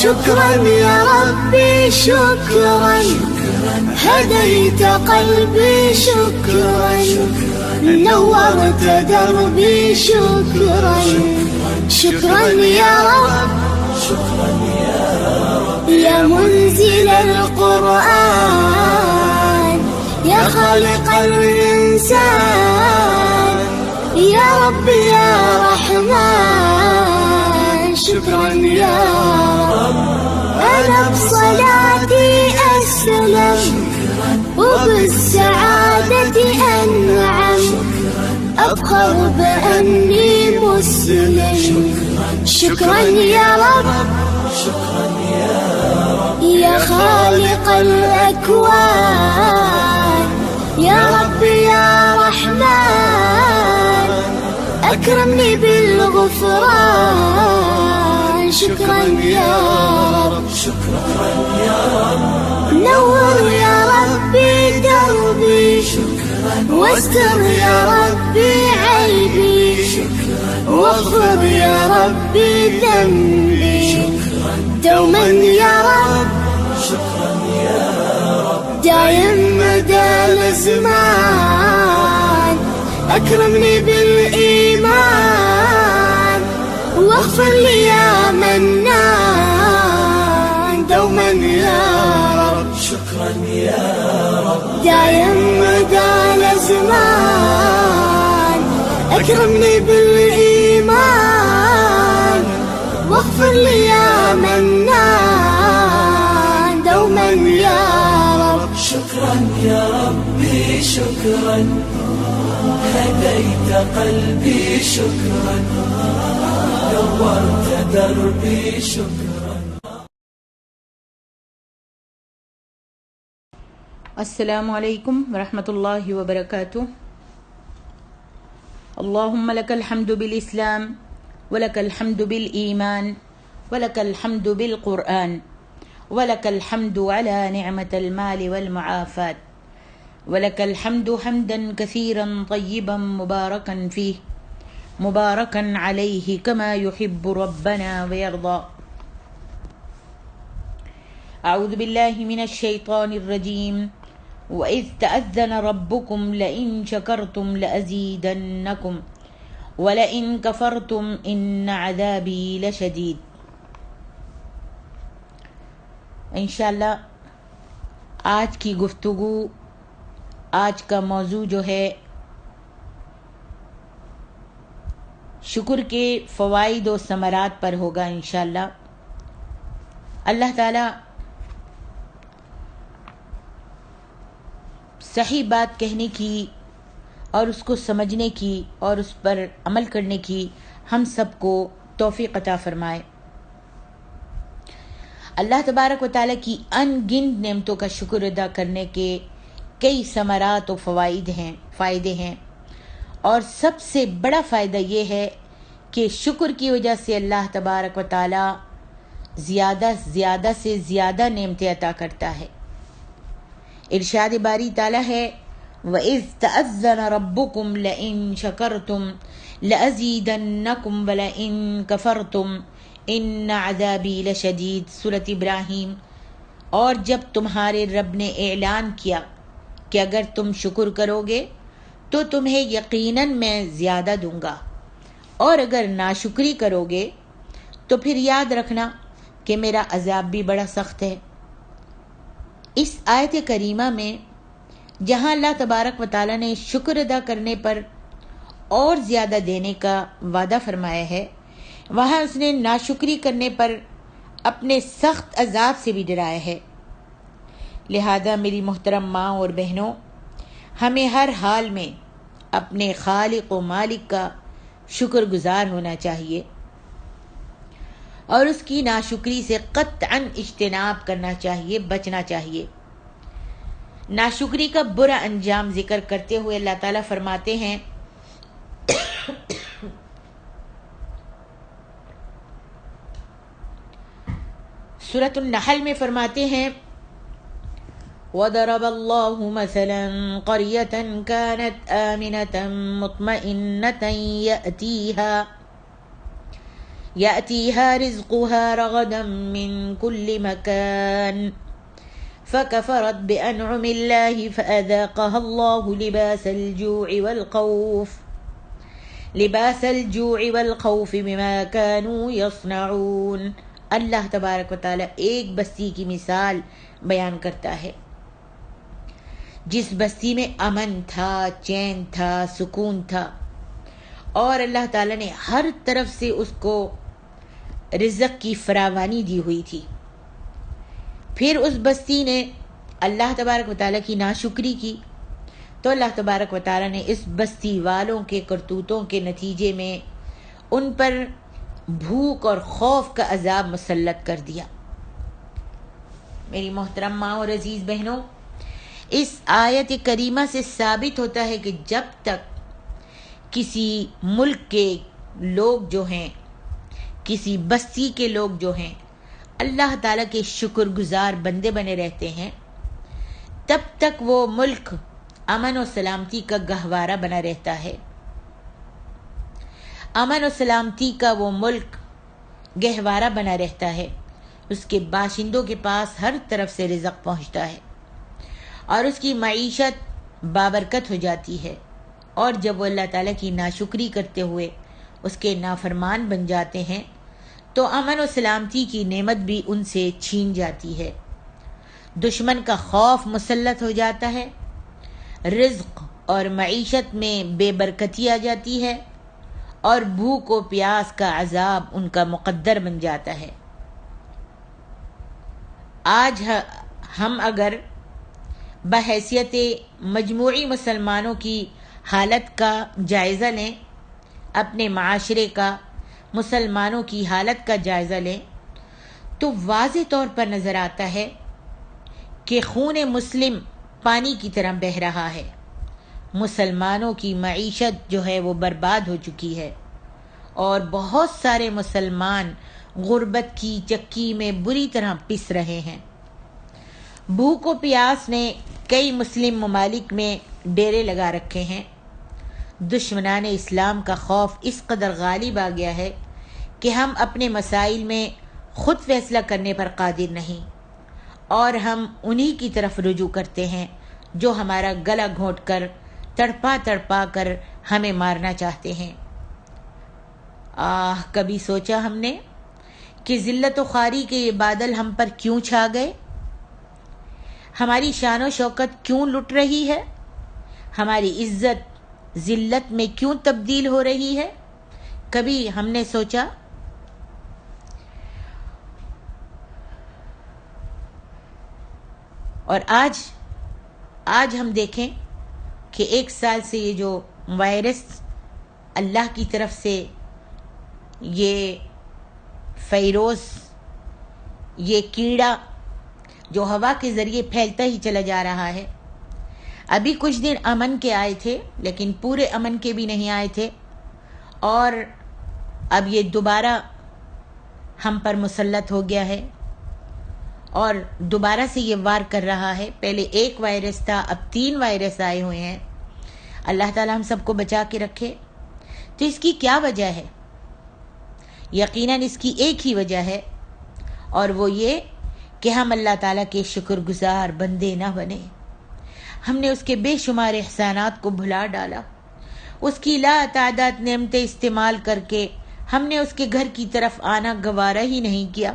شكرا يا ربي شكرا، هديت قلبي شكرا، نورت دربي شكرا. شكرا يا رب، يا منزل القرآن، يا خالق الإنسان، يا رب يا رحمن. شكرا يا رب، أنا بصلاتي أسلم وبالسعادة أنعم، أفخر بأني مسلم. شكرا يا رب، يا خالق الأكوان، يا رب يا رحمن، أكرمني بالغفران. شكرا يا رب، نور يا ربي دربي، واستر يا ربي عيبي، واغفر يا ربي ذنبي دوما يا رب، دايم مدى الزمان. أكرمني بالإيمان، واغفر لي يا منان دوما يا رب. شكرا يا رب، دايم مدى الزمان. أكرمني بالإيمان، واغفر لي يا منان دوما يا رب. شكرا يا ربي شكرا، هديت قلبي شكرا، نورت دربي شكرا. السلام علیکم ورحمۃ اللہ وبرکاتہ. اللہم لک الحمد بالاسلام، ولک الحمد بالایمان، ولک الحمد بالقرآن، ولک الحمد على نعمة المال والمعافات، ولک الحمد حمدا كثيرا طیبا مبارکا فیہ، مبارکا علیہ کما يحب ربنا ویرضى. اعوذ باللہ من الشیطان الرجیم. وَإِذْ تَأَذَّنَ رَبُّكُمْ لَئِن شَكَرْتُمْ لَأَزِيدَنَّكُمْ وَلَئِن كَفَرْتُمْ إِنَّ عَذَابِي لَشَدِيدٌ. انشاءاللہ آج کی گفتگو، آج کا موضوع جو ہے شکر کے فوائد و ثمرات پر ہوگا انشاءاللہ. اللہ تعالی صحیح بات کہنے کی اور اس کو سمجھنے کی اور اس پر عمل کرنے کی ہم سب کو توفیق عطا فرمائے. اللہ تبارک و تعالیٰ کی ان گنت نعمتوں کا شکر ادا کرنے کے کئی ثمرات و فائدے ہیں، اور سب سے بڑا فائدہ یہ ہے کہ شکر کی وجہ سے اللہ تبارک و تعالیٰ زیادہ سے زیادہ نعمتیں عطا کرتا ہے. ارشاد باری تعالیٰ ہے وَإِذْ تَأَذَّنَ رَبُّكُمْ لَئِن شَكَرْتُمْ لَأَزِيدَنَّكُمْ وَلَئِن كَفَرْتُمْ إِنَّ عَذَابِي لَشَدِيدٌ. سورۃ ابراہیم. اور جب تمہارے رب نے اعلان کیا کہ اگر تم شکر کرو گے تو تمہیں یقیناً میں زیادہ دوں گا، اور اگر ناشکری کرو گے تو پھر یاد رکھنا کہ میرا عذاب بھی بڑا سخت ہے. اس آیت کریمہ میں جہاں اللہ تبارک و تعالیٰ نے شکر ادا کرنے پر اور زیادہ دینے کا وعدہ فرمایا ہے، وہاں اس نے ناشکری کرنے پر اپنے سخت عذاب سے بھی ڈرایا ہے. لہذا میری محترم ماں اور بہنوں، ہمیں ہر حال میں اپنے خالق و مالک کا شکر گزار ہونا چاہیے اور اس کی ناشکری سے قطعاً اجتناب کرنا چاہیے، بچنا چاہیے. ناشکری کا برا انجام ذکر کرتے ہوئے اللہ تعالیٰ فرماتے ہیں سورۃ النحل میں فرماتے ہیں وَضَرَبَ اللَّهُ مَثَلًا قَرْيَةً كَانَتْ آمِنَةً مُطْمَئِنَّةً يأتيها رزقها رغدا من كل مكان فكفرت بأنعم الله فأذاقها الله لباس الجوع والخوف بما كانوا يصنعون. اللہ تبارک و تعالیٰ ایک بستی کی مثال بیان کرتا ہے جس بستی میں امن تھا، چین تھا، سکون تھا، اور اللہ تعالیٰ نے ہر طرف سے اس کو رزق کی فراوانی دی ہوئی تھی. پھر اس بستی نے اللہ تبارک و تعالیٰ کی ناشکری کی تو اللہ تبارک و تعالیٰ نے اس بستی والوں کے کرتوتوں کے نتیجے میں ان پر بھوک اور خوف کا عذاب مسلط کر دیا. میری محترم ماں اور عزیز بہنوں، اس آیت کریمہ سے ثابت ہوتا ہے کہ جب تک کسی ملک کے لوگ جو ہیں، کسی بستی کے لوگ جو ہیں اللہ تعالیٰ کے شکر گزار بندے بنے رہتے ہیں، تب تک وہ ملک امن و سلامتی کا گہوارہ بنا رہتا ہے. امن و سلامتی کا وہ ملک گہوارہ بنا رہتا ہے. اس کے باشندوں کے پاس ہر طرف سے رزق پہنچتا ہے اور اس کی معیشت بابرکت ہو جاتی ہے. اور جب وہ اللہ تعالیٰ کی ناشکری کرتے ہوئے اس کے نافرمان بن جاتے ہیں تو امن و سلامتی کی نعمت بھی ان سے چھین جاتی ہے. دشمن کا خوف مسلط ہو جاتا ہے، رزق اور معیشت میں بے برکتی آ جاتی ہے اور بھوک و پیاس کا عذاب ان کا مقدر بن جاتا ہے. آج ہم اگر بحیثیت مجموعی مسلمانوں کی حالت کا جائزہ لیں، اپنے معاشرے کا، مسلمانوں کی حالت کا جائزہ لیں، تو واضح طور پر نظر آتا ہے کہ خون مسلم پانی کی طرح بہہ رہا ہے. مسلمانوں کی معیشت جو ہے وہ برباد ہو چکی ہے اور بہت سارے مسلمان غربت کی چکی میں بری طرح پس رہے ہیں. بھوک و پیاس نے کئی مسلم ممالک میں ڈیرے لگا رکھے ہیں. دشمنان اسلام کا خوف اس قدر غالب آ گیا ہے کہ ہم اپنے مسائل میں خود فیصلہ کرنے پر قادر نہیں اور ہم انہی کی طرف رجوع کرتے ہیں جو ہمارا گلا گھونٹ کر تڑپا کر ہمیں مارنا چاہتے ہیں. کبھی سوچا ہم نے کہ ذلت و خواری کے یہ بادل ہم پر کیوں چھا گئے؟ ہماری شان و شوکت کیوں لٹ رہی ہے؟ ہماری عزت ذلت میں کیوں تبدیل ہو رہی ہے؟ کبھی ہم نے سوچا؟ اور آج ہم دیکھیں کہ 1 سال سے یہ جو وائرس اللہ کی طرف سے یہ فیروس، یہ کیڑا جو ہوا کے ذریعے پھیلتا ہی چلا جا رہا ہے. ابھی کچھ دن امن کے آئے تھے لیکن پورے امن کے بھی نہیں آئے تھے اور اب یہ دوبارہ ہم پر مسلط ہو گیا ہے اور دوبارہ سے یہ وار کر رہا ہے. پہلے 1 وائرس تھا، اب 3 وائرس آئے ہوئے ہیں. اللہ تعالیٰ ہم سب کو بچا کے رکھے. تو اس کی کیا وجہ ہے؟ یقیناً اس کی ایک ہی وجہ ہے اور وہ یہ کہ ہم اللہ تعالیٰ کے شکر گزار بندے نہ بنے. ہم نے اس کے بے شمار احسانات کو بھلا ڈالا. اس کی لا تعداد نعمتیں استعمال کر کے ہم نے اس کے گھر کی طرف آنا گوارا ہی نہیں کیا.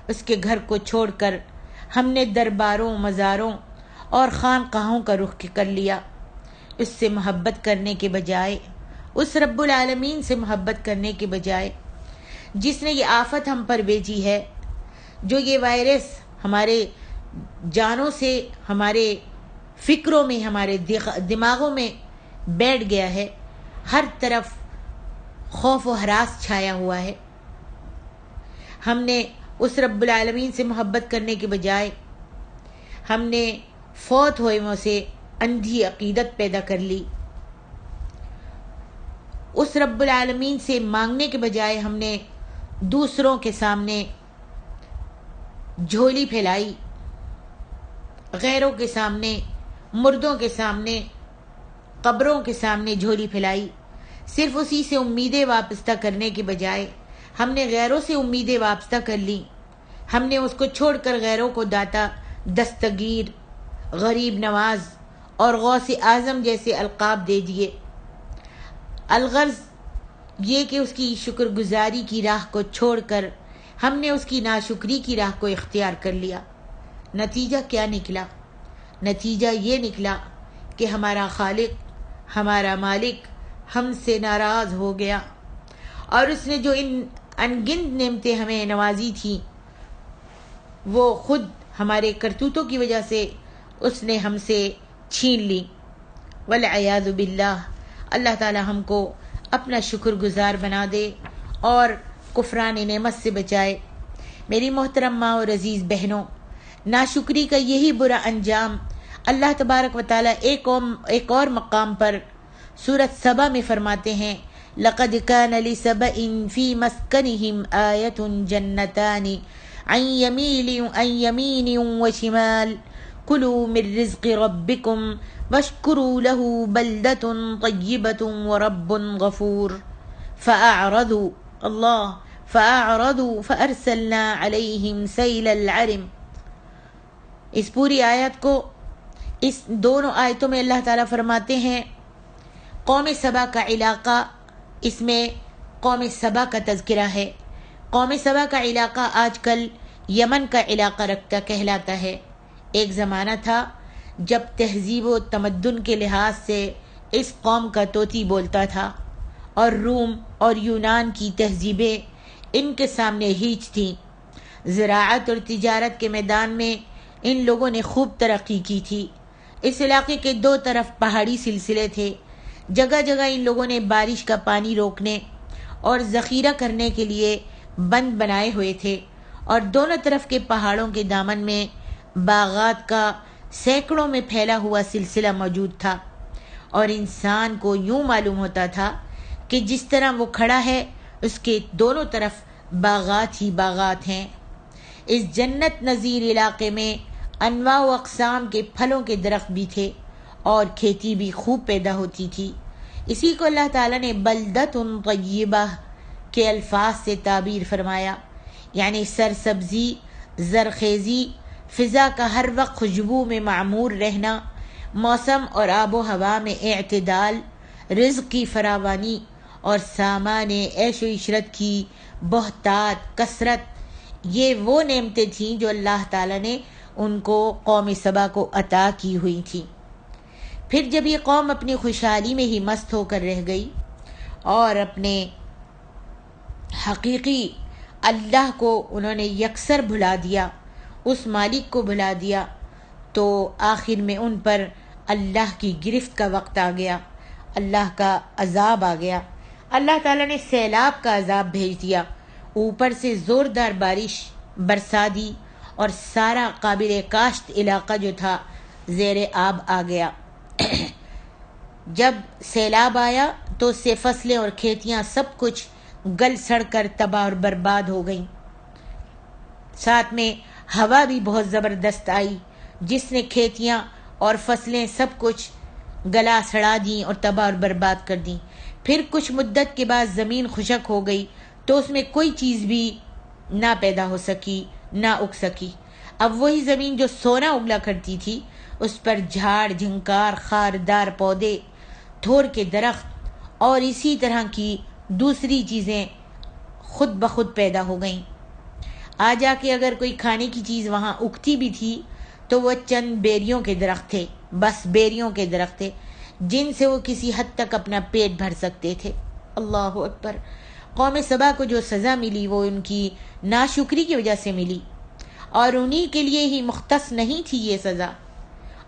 اس کے گھر کو چھوڑ کر ہم نے درباروں، مزاروں اور خانقاہوں کا رخ کر لیا. اس سے محبت کرنے کے بجائے، اس رب العالمین سے محبت کرنے کے بجائے جس نے یہ آفت ہم پر بھیجی ہے، جو یہ وائرس ہمارے جانوں سے، ہمارے فکروں میں، ہمارے دماغوں میں بیٹھ گیا ہے. ہر طرف خوف و ہراس چھایا ہوا ہے. ہم نے اس رب العالمین سے محبت کرنے کے بجائے ہم نے فوت ہوئے سے اندھی عقیدت پیدا کر لی. اس رب العالمین سے مانگنے کے بجائے ہم نے دوسروں کے سامنے جھولی پھیلائی، غیروں کے سامنے، مردوں کے سامنے، قبروں کے سامنے جھولی پھیلائی. صرف اسی سے امیدیں وابستہ کرنے کے بجائے ہم نے غیروں سے امیدیں وابستہ کر لی، ہم نے اس کو چھوڑ کر غیروں کو داتا، دستگیر، غریب نواز اور غوث اعظم جیسے القاب دے دیے۔ الغرض یہ کہ اس کی شکر گزاری کی راہ کو چھوڑ کر ہم نے اس کی ناشکری کی راہ کو اختیار کر لیا۔ نتیجہ کیا نکلا؟ نتیجہ یہ نکلا کہ ہمارا خالق، ہمارا مالک ہم سے ناراض ہو گیا، اور اس نے جو ان انگنت نعمتیں ہمیں نوازی تھیں وہ خود ہمارے کرتوتوں کی وجہ سے اس نے ہم سے چھین لی۔ والعیاذ باللہ، اللہ تعالی ہم کو اپنا شکر گزار بنا دے اور کفران نعمت سے بچائے۔ میری محترم ماں اور عزیز بہنوں، ناشکری کا یہی برا انجام اللہ تبارک و تعالی ایک اور مقام پر سورۃ سبا میں فرماتے ہیں، لَقَدْ كَانَ لِسَبَإٍ فِي مَسْكَنِهِمْ آيَةٌ جَنَّتَانِ عَنْ يَمِينٍ وَشِمَالٍ كُلُوا مِنْ رِزْقِ رَبِّكُمْ وَاشْكُرُوا لَهُ بَلْدَةٌ طَيِّبَةٌ وَرَبٌّ غَفُورٌ فَأَعْرَضُوا فَأَرْسَلْنَا عَلَيْهِمْ سَيْلَ الْعَرِمِ۔ اس پوری آیت کو، اس دونوں آیتوں میں اللہ تعالیٰ فرماتے ہیں قوم سبا کا علاقہ، اس میں قوم سبا کا تذکرہ ہے۔ قوم سبا کا علاقہ آج کل یمن کا علاقہ کہلاتا ہے۔ ایک زمانہ تھا جب تہذیب و تمدن کے لحاظ سے اس قوم کا طوطی بولتا تھا، اور روم اور یونان کی تہذیبیں ان کے سامنے ہیچ تھیں۔ زراعت اور تجارت کے میدان میں ان لوگوں نے خوب ترقی کی تھی۔ اس علاقے کے دو طرف پہاڑی سلسلے تھے، جگہ جگہ ان لوگوں نے بارش کا پانی روکنے اور ذخیرہ کرنے کے لیے بند بنائے ہوئے تھے، اور دونوں طرف کے پہاڑوں کے دامن میں باغات کا سینکڑوں میں پھیلا ہوا سلسلہ موجود تھا، اور انسان کو یوں معلوم ہوتا تھا کہ جس طرح وہ کھڑا ہے اس کے دونوں طرف باغات ہی باغات ہیں۔ اس جنت نظیر علاقے میں انواع و اقسام کے پھلوں کے درخت بھی تھے، اور کھیتی بھی خوب پیدا ہوتی تھی۔ اسی کو اللہ تعالیٰ نے بلدۃ طیبہ کے الفاظ سے تعبیر فرمایا، یعنی سرسبزی، زرخیزی، فضا کا ہر وقت خوشبو میں معمور رہنا، موسم اور آب و ہوا میں اعتدال، رزق کی فراوانی اور سامان عیش و عشرت کی بہتات، کثرت، یہ وہ نعمتیں تھیں جو اللہ تعالیٰ نے ان کو قوم سبا کو عطا کی ہوئی تھیں۔ پھر جب یہ قوم اپنی خوشحالی میں ہی مست ہو کر رہ گئی اور اپنے حقیقی اللہ کو انہوں نے یکسر بھلا دیا، اس مالک کو بھلا دیا، تو آخر میں ان پر اللہ کی گرفت کا وقت آ گیا، اللہ کا عذاب آ گیا۔ اللہ تعالیٰ نے سیلاب کا عذاب بھیج دیا، اوپر سے زوردار بارش برسا دی، اور سارا قابل کاشت علاقہ جو تھا زیر آب آ گیا۔ جب سیلاب آیا تو اس سے فصلیں اور کھیتیاں سب کچھ گل سڑ کر تباہ اور برباد ہو گئیں۔ ساتھ میں ہوا بھی بہت زبردست آئی جس نے کھیتیاں اور فصلیں سب کچھ گلا سڑا دیں اور تباہ اور برباد کر دیں۔ پھر کچھ مدت کے بعد زمین خشک ہو گئی تو اس میں کوئی چیز بھی نہ پیدا ہو سکی، نہ اگ سکی۔ اب وہی زمین جو سونا اگلا کرتی تھی اس پر جھاڑ جھنکار، خاردار پودے، تھور کے درخت اور اسی طرح کی دوسری چیزیں خود بخود پیدا ہو گئیں۔ آ جا کے اگر کوئی کھانے کی چیز وہاں اگتی بھی تھی تو وہ چند بیریوں کے درخت تھے، بس بیریوں کے درخت تھے جن سے وہ کسی حد تک اپنا پیٹ بھر سکتے تھے۔ اللہ اکبر! قوم سبا کو جو سزا ملی وہ ان کی ناشکری کی وجہ سے ملی، اور انہی کے لیے ہی مختص نہیں تھی یہ سزا،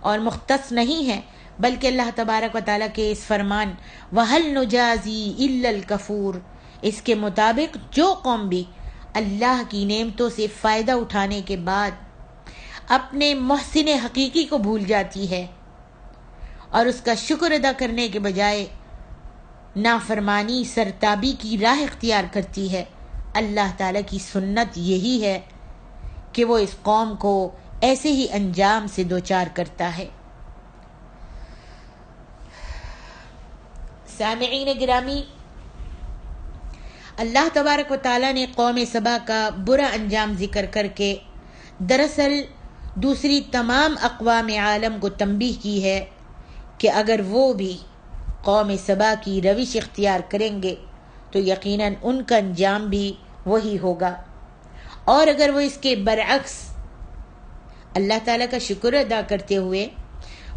اور مختص نہیں ہے بلکہ اللہ تبارک و تعالیٰ کے اس فرمان وَهَلْ نُجَازِي إِلَّا الْكَفُورَ، اس کے مطابق جو قوم بھی اللہ کی نعمتوں سے فائدہ اٹھانے کے بعد اپنے محسن حقیقی کو بھول جاتی ہے اور اس کا شکر ادا کرنے کے بجائے نافرمانی، سرتابی کی راہ اختیار کرتی ہے، اللہ تعالیٰ کی سنت یہی ہے کہ وہ اس قوم کو ایسے ہی انجام سے دوچار کرتا ہے۔ سامعین گرامی، اللہ تبارک و تعالیٰ نے قوم سبا کا برا انجام ذکر کر کے دراصل دوسری تمام اقوام عالم کو تنبیہ کی ہے کہ اگر وہ بھی قوم سبا کی روش اختیار کریں گے تو یقیناً ان کا انجام بھی وہی ہوگا، اور اگر وہ اس کے برعکس اللہ تعالیٰ کا شکر ادا کرتے ہوئے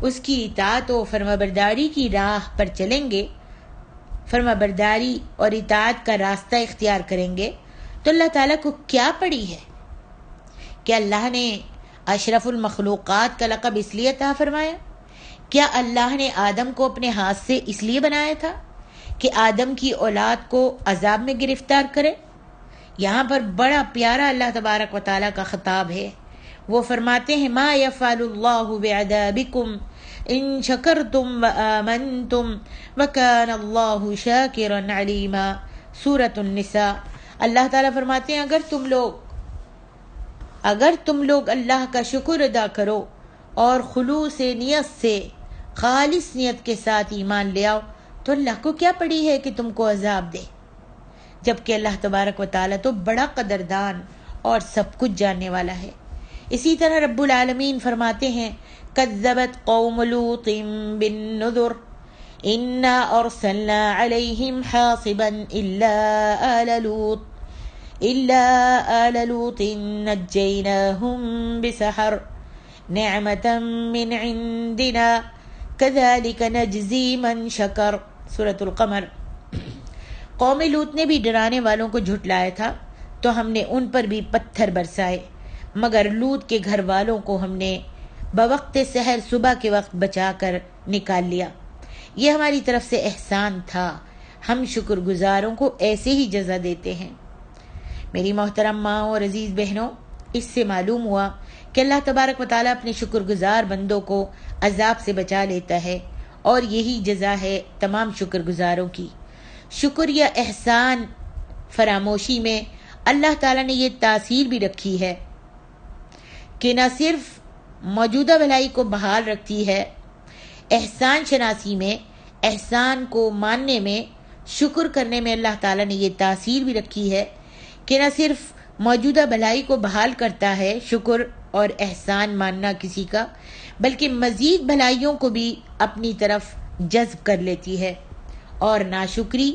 اس کی اطاعت و فرمانبرداری کی راہ پر چلیں گے، فرمانبرداری اور اطاعت کا راستہ اختیار کریں گے، تو اللہ تعالیٰ کو کیا پڑی ہے کہ اللہ نے اشرف المخلوقات کا لقب اس لیے عطا فرمایا؟ کیا اللہ نے آدم کو اپنے ہاتھ سے اس لیے بنایا تھا کہ آدم کی اولاد کو عذاب میں گرفتار کرے؟ یہاں پر بڑا پیارا اللہ تبارک و تعالیٰ کا خطاب ہے۔ وہ فرماتے ہیں ما یفعل اللہ بعذابکم ان شکرتم وآمنتم وکان اللہ شاکرا علیما، سورۃ النساء۔ اللہ تعالیٰ فرماتے ہیں اگر تم لوگ اللہ کا شکر ادا کرو اور خلوص نیت سے، خالص نیت کے ساتھ ایمان لے آؤ، تو اللہ کو کیا پڑی ہے کہ تم کو عذاب دے، جبکہ اللہ تبارک و تعالیٰ تو بڑا قدردان اور سب کچھ جاننے والا ہے۔ اسی طرح رب العالمین فرماتے ہیں کذبت قوم لوط بالنذر انا ارسلنا علیہم حاصبا الا آل لوط نجیناہم بسحر نعمتا من عندنا کذالک نجزی من شکر، سورۃ القمر۔ قوم لوط نے بھی ڈرانے والوں کو جھٹلایا تھا تو ہم نے ان پر بھی پتھر برسائے، مگر لوط کے گھر والوں کو ہم نے بوقت سحر صبح کے وقت بچا کر نکال لیا۔ یہ ہماری طرف سے احسان تھا، ہم شکر گزاروں کو ایسے ہی جزا دیتے ہیں۔ میری محترم ماں اور عزیز بہنوں، اس سے معلوم ہوا کہ اللہ تبارک و تعالیٰ اپنے شکر گزار بندوں کو عذاب سے بچا لیتا ہے، اور یہی جزا ہے تمام شکر گزاروں کی۔ شکر یا احسان فراموشی میں اللہ تعالیٰ نے یہ تاثیر بھی رکھی ہے کہ نہ صرف موجودہ بھلائی کو بحال رکھتی ہے، احسان شناسی میں، احسان کو ماننے میں، شکر کرنے میں اللہ تعالیٰ نے یہ تاثیر بھی رکھی ہے کہ نہ صرف موجودہ بھلائی کو بحال کرتا ہے شکر اور احسان ماننا کسی کا، بلکہ مزید بھلائیوں کو بھی اپنی طرف جذب کر لیتی ہے۔ اور ناشکری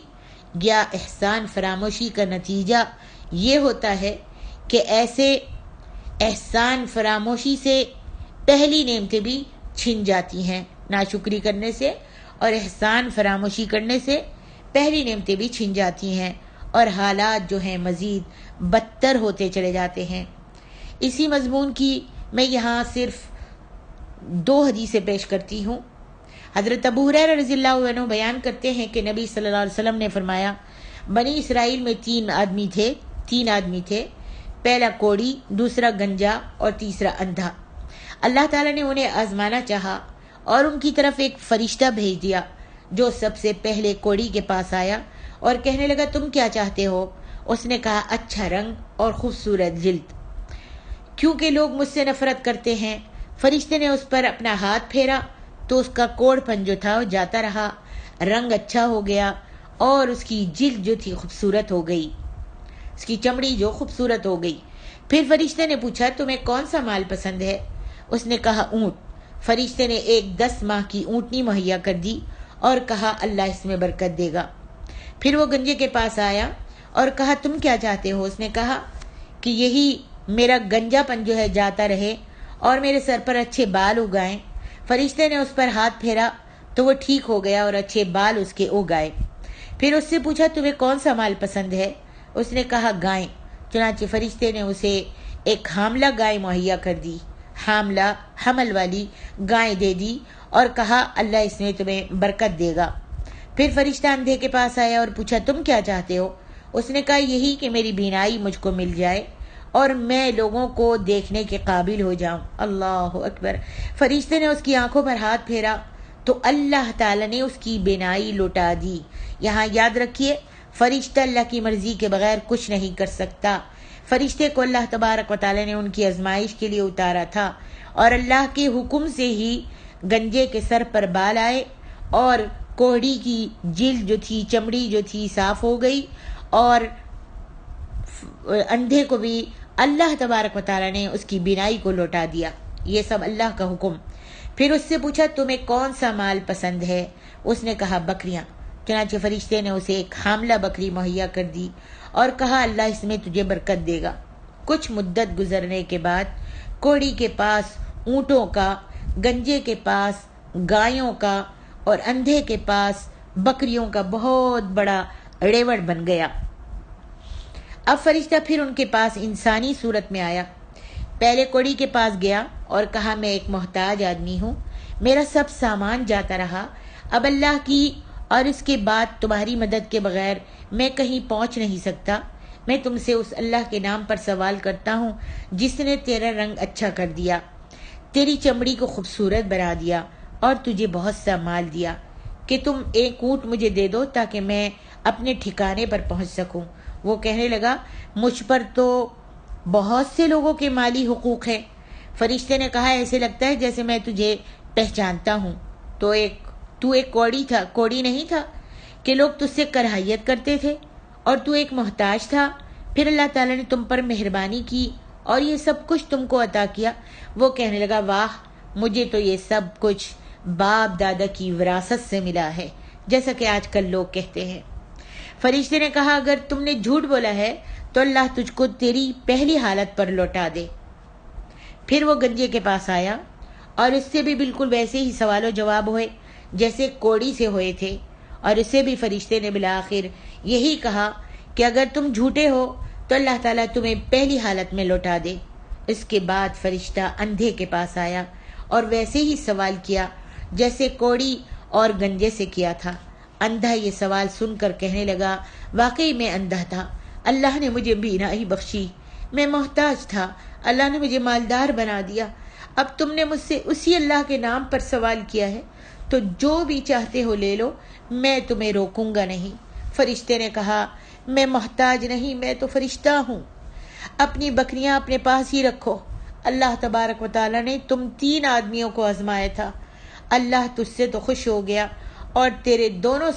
یا احسان فراموشی کا نتیجہ یہ ہوتا ہے کہ ایسے احسان فراموشی سے پہلی نعمتیں بھی چھن جاتی ہیں، ناشکری کرنے سے اور احسان فراموشی کرنے سے پہلی نعمتیں بھی چھن جاتی ہیں، اور حالات جو ہیں مزید بدتر ہوتے چلے جاتے ہیں۔ اسی مضمون کی میں یہاں صرف 2 حدیثیں پیش کرتی ہوں۔ حضرت ابو ہریرہ رضی اللہ عنہ بیان کرتے ہیں کہ نبی صلی اللہ علیہ وسلم نے فرمایا بنی اسرائیل میں 3 آدمی تھے، پہلا کوڑی، دوسرا گنجا اور تیسرا اندھا۔ اللہ تعالیٰ نے انہیں آزمانا چاہا اور ان کی طرف ایک فرشتہ بھیج دیا جو سب سے پہلے کوڑی کے پاس آیا اور کہنے لگا تم کیا چاہتے ہو؟ اس نے کہا اچھا رنگ اور خوبصورت جلد، کیونکہ لوگ مجھ سے نفرت کرتے ہیں۔ فرشتے نے اس پر اپنا ہاتھ پھیرا تو اس کا کوڑ پن جو تھا وہ جاتا رہا، رنگ اچھا ہو گیا اور اس کی جلد جو تھی خوبصورت ہو گئی، اس کی چمڑی جو خوبصورت ہو گئی۔ پھر فرشتے نے پوچھا تمہیں کون سا مال پسند ہے؟ اس نے کہا اونٹ۔ فرشتے نے ایک 10 ماہ کی اونٹنی مہیا کر دی اور کہا اللہ اس میں برکت دے گا۔ پھر وہ گنجے کے پاس آیا اور کہا تم کیا چاہتے ہو؟ اس نے کہا کہ یہی میرا گنجا پن جو ہے جاتا رہے اور میرے سر پر اچھے بال اگائیں۔ فرشتے نے اس پر ہاتھ پھیرا تو وہ ٹھیک ہو گیا اور اچھے بال اس کے اگائے۔ پھر اس سے پوچھا تمہیں کون سا مال پسند ہے؟ اس نے کہا گائیں۔ چنانچہ فرشتے نے اسے ایک حاملہ گائے مہیا کر دی، حاملہ حمل والی گائے دے دی اور کہا اللہ اس میں تمہیں برکت دے گا۔ پھر فرشتہ اندھے کے پاس آیا اور پوچھا تم کیا چاہتے ہو؟ اس نے کہا یہی کہ میری بینائی مجھ کو مل جائے اور میں لوگوں کو دیکھنے کے قابل ہو جاؤں۔ اللہ اکبر۔ فرشتے نے اس کی آنکھوں پر ہاتھ پھیرا تو اللہ تعالیٰ نے اس کی بینائی لوٹا دی۔ یہاں یاد رکھیے فرشتہ اللہ کی مرضی کے بغیر کچھ نہیں کر سکتا۔ فرشتے کو اللہ تبارک و تعالیٰ نے ان کی آزمائش کے لیے اتارا تھا اور اللہ کے حکم سے ہی گنجے کے سر پر بال آئے اور کوہڑی کی جلد جو تھی، چمڑی جو تھی صاف ہو گئی اور اندھے کو بھی اللہ تبارک و تعالیٰ نے اس کی بینائی کو لوٹا دیا. یہ سب اللہ کا حکم. پھر اس سے پوچھا تمہیں کون سا مال پسند ہے؟ اس نے کہا بکریاں. چنانچہ فرشتے نے اسے ایک حاملہ بکری مہیا کر دی اور کہا اللہ اس میں تجھے برکت دے گا. کچھ مدت گزرنے کے بعد کوڑی کے پاس اونٹوں کا، گنجے کے پاس گایوں کا اور اندھے کے پاس بکریوں کا بہت بڑا ریوڑ بن گیا. اب فرشتہ پھر ان کے پاس انسانی صورت میں آیا. پہلے کوڑی کے پاس گیا اور کہا میں ایک محتاج آدمی ہوں، میرا سب سامان جاتا رہا، اب اللہ کی اور اس کے بعد تمہاری مدد کے بغیر میں کہیں پہنچ نہیں سکتا. میں تم سے اس اللہ کے نام پر سوال کرتا ہوں جس نے تیرا رنگ اچھا کر دیا، تیری چمڑی کو خوبصورت بنا دیا اور تجھے بہت سا مال دیا، کہ تم ایک اونٹ مجھے دے دو تاکہ میں اپنے ٹھکانے پر پہنچ سکوں. وہ کہنے لگا مجھ پر تو بہت سے لوگوں کے مالی حقوق ہیں. فرشتے نے کہا ایسے لگتا ہے جیسے میں تجھے پہچانتا ہوں. تو ایک کوڑی نہیں تھا کہ لوگ تجھ سے کراہیت کرتے تھے، اور تو ایک محتاج تھا. پھر اللہ تعالیٰ نے تم پر مہربانی کی اور یہ سب کچھ تم کو عطا کیا. وہ کہنے لگا واہ، مجھے تو یہ سب کچھ باپ دادا کی وراثت سے ملا ہے، جیسا کہ آج کل لوگ کہتے ہیں. فرشتے نے کہا اگر تم نے جھوٹ بولا ہے تو اللہ تجھ کو تیری پہلی حالت پر لوٹا دے. پھر وہ گنجے کے پاس آیا اور اس سے بھی بالکل ویسے ہی سوال و جواب ہوئے جیسے کوڑی سے ہوئے تھے، اور اسے بھی فرشتے نے بالآخر یہی کہا کہ اگر تم جھوٹے ہو تو اللہ تعالیٰ تمہیں پہلی حالت میں لوٹا دے. اس کے بعد فرشتہ اندھے کے پاس آیا اور ویسے ہی سوال کیا جیسے کوڑی اور گنجے سے کیا تھا. اندھا یہ سوال سن کر کہنے لگا واقعی میں اندھا تھا، اللہ نے مجھے بینائی بخشی. میں محتاج تھا، اللہ نے مجھے مالدار بنا دیا. اب تم نے مجھ سے اسی اللہ کے نام پر سوال کیا ہے تو جو بھی چاہتے ہو لے لو، میں تمہیں روکوں گا نہیں. فرشتے نے کہا میں محتاج نہیں، میں تو فرشتہ ہوں. اپنی بکریاں اپنے پاس ہی رکھو. اللہ تبارک و تعالیٰ نے تم 3 آدمیوں کو آزمایا تھا. اللہ تجھ سے تو خوش ہو گیا اور تیرے دونوں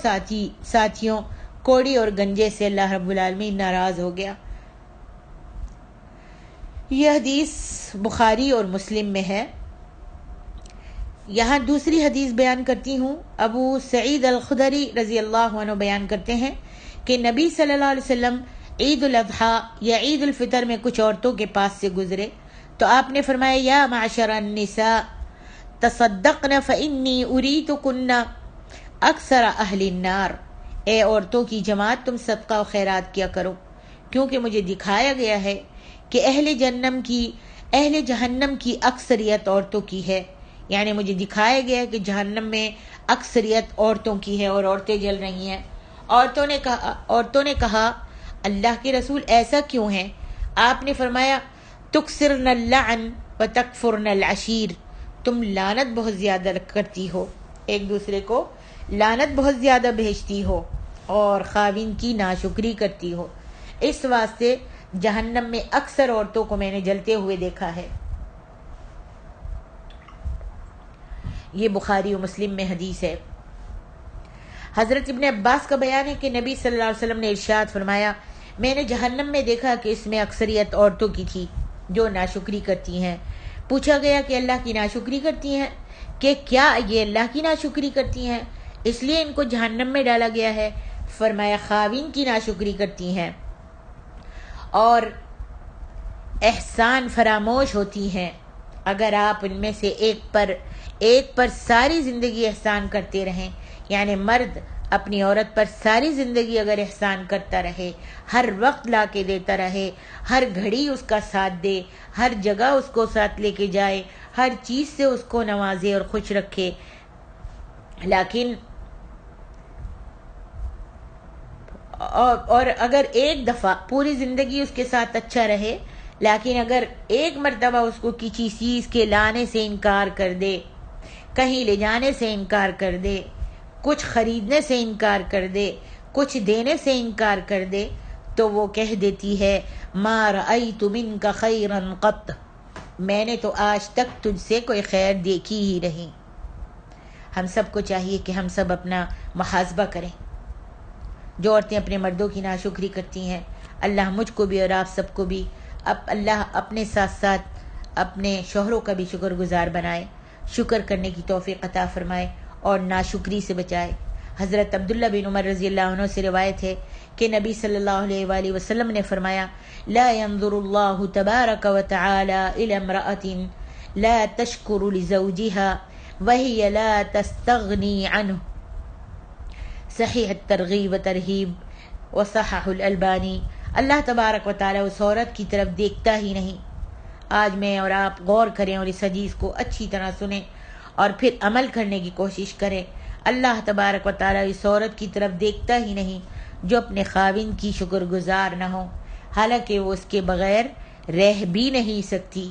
ساتھیوں کوڑی اور گنجے سے اللہ رب العالمین ناراض ہو گیا. یہ حدیث بخاری اور مسلم میں ہے. یہاں دوسری حدیث بیان کرتی ہوں. ابو سعید الخدری رضی اللہ عنہ بیان کرتے ہیں کہ نبی صلی اللہ علیہ وسلم عید الاضحیٰ یا عید الفطر میں کچھ عورتوں کے پاس سے گزرے تو آپ نے فرمایا یا معشر النساء تصدقن فإنی اریتکن اکثر اہل النار. اے عورتوں کی جماعت تم صدقہ و خیرات کیا کرو، کیونکہ مجھے دکھایا گیا ہے کہ اہل جہنم کی اکثریت عورتوں کی ہے. یعنی مجھے دکھایا گیا ہے کہ جہنم میں اکثریت عورتوں کی ہے اور عورتیں جل رہی ہیں. عورتوں نے کہا اللہ کے رسول ایسا کیوں ہے؟ آپ نے فرمایا تکثرن اللعن وتکفرن العشیر. تم لعنت بہت زیادہ کرتی ہو، ایک دوسرے کو لعنت بہت زیادہ بھیجتی ہو اور خاوند کی ناشکری کرتی ہو. اس واسطے جہنم میں اکثر عورتوں کو میں نے جلتے ہوئے دیکھا ہے. یہ بخاری و مسلم میں حدیث ہے. حضرت ابن عباس کا بیان ہے کہ نبی صلی اللہ علیہ وسلم نے ارشاد فرمایا میں نے جہنم میں دیکھا کہ اس میں اکثریت عورتوں کی تھی جو ناشکری کرتی ہیں. پوچھا گیا کہ اللہ کی ناشکری کرتی ہیں، کہ کیا یہ اللہ کی ناشکری کرتی ہیں اس لیے ان کو جہنم میں ڈالا گیا ہے؟ فرمایا خاوند کی ناشکری کرتی ہیں اور احسان فراموش ہوتی ہیں. اگر آپ ان میں سے ایک پر ساری زندگی احسان کرتے رہیں، یعنی مرد اپنی عورت پر ساری زندگی اگر احسان کرتا رہے، ہر وقت لا کے دیتا رہے، ہر گھڑی اس کا ساتھ دے، ہر جگہ اس کو ساتھ لے کے جائے، ہر چیز سے اس کو نوازے اور خوش رکھے، لیکن اور اگر ایک دفعہ پوری زندگی اس کے ساتھ اچھا رہے، لیکن اگر ایک مرتبہ اس کو کسی چیز کے لانے سے انکار کر دے، کہیں لے جانے سے انکار کر دے، کچھ خریدنے سے انکار کر دے، کچھ دینے سے انکار کر دے، تو وہ کہہ دیتی ہے ما رأیت منک خیرا قط، میں نے تو آج تک تجھ سے کوئی خیر دیکھی ہی نہیں. ہم سب کو چاہیے کہ ہم سب اپنا محاسبہ کریں. جو عورتیں اپنے مردوں کی ناشکری کرتی ہیں، اللہ مجھ کو بھی اور آپ سب کو بھی اللہ اپنے ساتھ ساتھ اپنے شوہروں کا بھی شکر گزار بنائے، شکر کرنے کی توفیق عطا فرمائے اور ناشکری سے بچائے۔ حضرت عبداللہ بن عمر رضی اللہ عنہ سے روایت ہے کہ نبی صلی اللہ علیہ وآلہ وسلم نے فرمایا، لا ينظر اللہ تبارک وتعالی الى امرأة لا تشکر لزوجها وهي لا تستغنی عنہ، صحیح الترغیب و ترہیب وصحح الالبانی۔ اللہ تبارک و تعالی اس عورت کی طرف دیکھتا ہی نہیں۔ آج میں اور آپ غور کریں اور اس حدیث کو اچھی طرح سنیں اور پھر عمل کرنے کی کوشش کریں۔ اللہ تبارک و تعالی اس عورت کی طرف دیکھتا ہی نہیں جو اپنے خاوند کی شکر گزار نہ ہو، حالانکہ وہ اس کے بغیر رہ بھی نہیں سکتی۔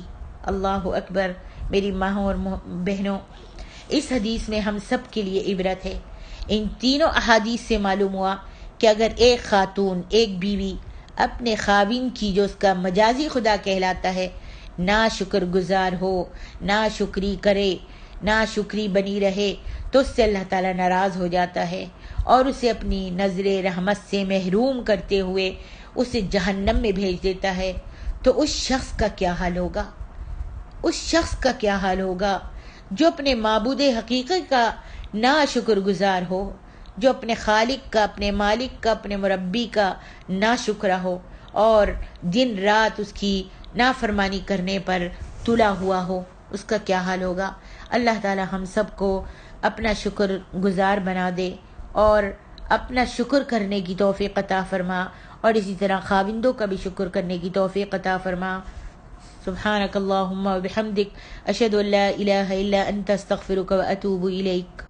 اللہ اکبر۔ میری ماں اور بہنوں، اس حدیث میں ہم سب کے لیے عبرت ہے۔ ان تینوں احادیث سے معلوم ہوا کہ اگر ایک خاتون، ایک بیوی اپنے خاوند کی، جو اس کا مجازی خدا کہلاتا ہے، نا شکر گزار ہو، نا شکری کرے، نا شکری بنی رہے، تو اس سے اللہ تعالیٰ ناراض ہو جاتا ہے اور اسے اپنی نظر رحمت سے محروم کرتے ہوئے اسے جہنم میں بھیج دیتا ہے۔ تو اس شخص کا کیا حال ہوگا؟ اس شخص کا کیا حال ہوگا جو اپنے معبود حقیقی کا نا شکر گزار ہو، جو اپنے خالق کا، اپنے مالک کا، اپنے مربی کا نا شکرہ ہو اور دن رات اس کی نافرمانی کرنے پر تلا ہوا ہو، اس کا کیا حال ہوگا؟ اللہ تعالی ہم سب کو اپنا شکر گزار بنا دے اور اپنا شکر کرنے کی توفیق عطا فرما، اور اسی طرح خاوندوں کا بھی شکر کرنے کی توفیق عطا فرما۔ سبحانک اللہم و بحمدک، اشہد ان لا الہ الا انت، استغفرک و اتوب الیک۔